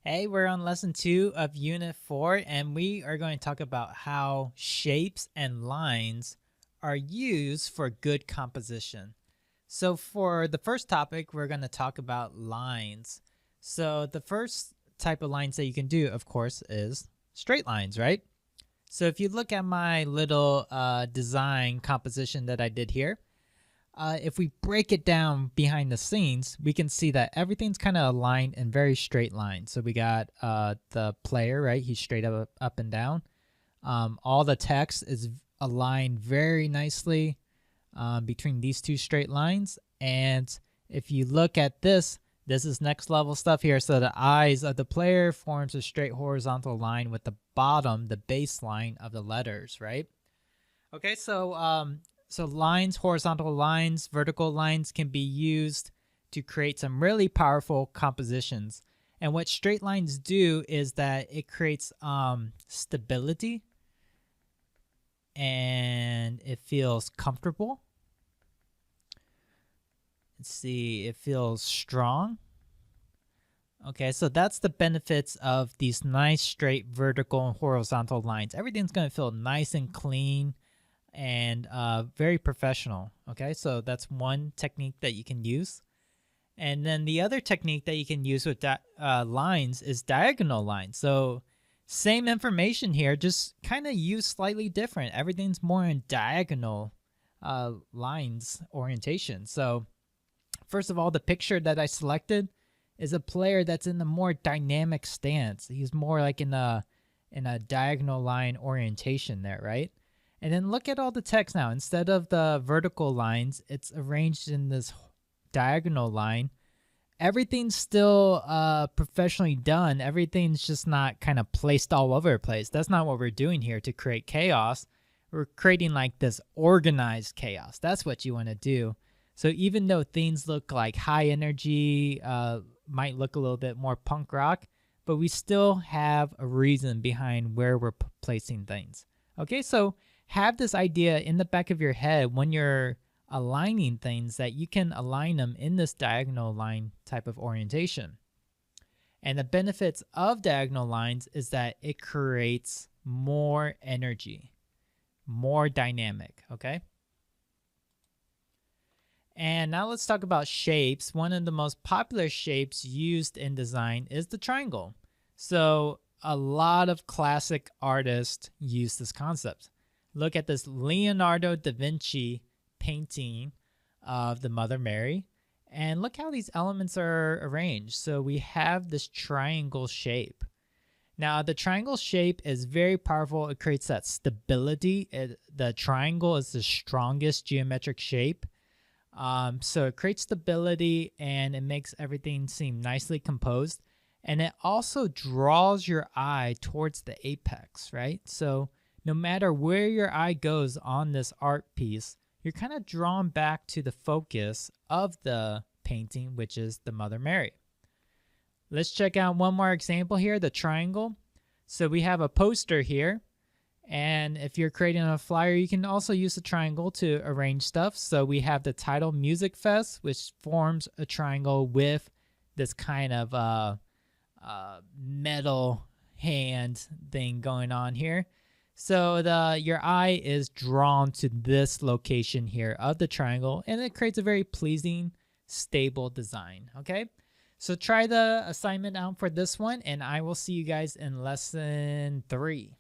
Hey, we're on lesson 2 of Unit 4, and we are going to talk about how shapes and lines are used for good composition. So for the first topic, we're going to talk about lines. So the first type of lines that you can do, of course, is straight lines, right? So if you look at my little design composition that I did here, if we break it down behind the scenes, we can see that everything's kind of aligned in very straight lines. So we got the player, right? He's straight up and down. All the text is aligned very nicely between these two straight lines. And if you look at this, this is next level stuff here. So the eyes of the player forms a straight horizontal line with the bottom, the baseline of the letters, right? Okay, so lines, horizontal lines, vertical lines can be used to create some really powerful compositions. And what straight lines do is that it creates stability and it feels comfortable. Let's see, it feels strong. Okay, so that's the benefits of these nice straight vertical and horizontal lines. Everything's going to feel nice and clean and very professional. Okay, so that's one technique that you can use. And then the other technique that you can use with lines is diagonal lines. So same information here, just kind of used slightly different. Everything's more in diagonal lines orientation. So first of all, the picture that I selected is a player that's in a more dynamic stance. He's more like in a diagonal line orientation there, right? And then look at all the text now. Instead of the vertical lines, it's arranged in this diagonal line. Everything's still professionally done. Everything's just not kind of placed all over the place. That's not what we're doing here to create chaos. We're creating like this organized chaos. That's what you want to do. So even though things look like high energy, might look a little bit more punk rock, but we still have a reason behind where we're placing things. Okay, so have this idea in the back of your head when you're aligning things that you can align them in this diagonal line type of orientation. And the benefits of diagonal lines is that it creates more energy, more dynamic, okay? And now let's talk about shapes. One of the most popular shapes used in design is the triangle. So a lot of classic artists use this concept. Look at this Leonardo da Vinci painting of the Mother Mary. And look how these elements are arranged. So we have this triangle shape. Now the triangle shape is very powerful. It creates that stability. The triangle is the strongest geometric shape. So it creates stability and it makes everything seem nicely composed. And it also draws your eye towards the apex, right? So no matter where your eye goes on this art piece, you're kind of drawn back to the focus of the painting, which is the Mother Mary. Let's check out one more example here, the triangle. So we have a poster here. And if you're creating a flyer, you can also use the triangle to arrange stuff. So we have the title Music Fest, which forms a triangle with this kind of metal hand thing going on here. So your eye is drawn to this location here of the triangle, and it creates a very pleasing, stable design, okay? So try the assignment out for this one, and I will see you guys in lesson 3.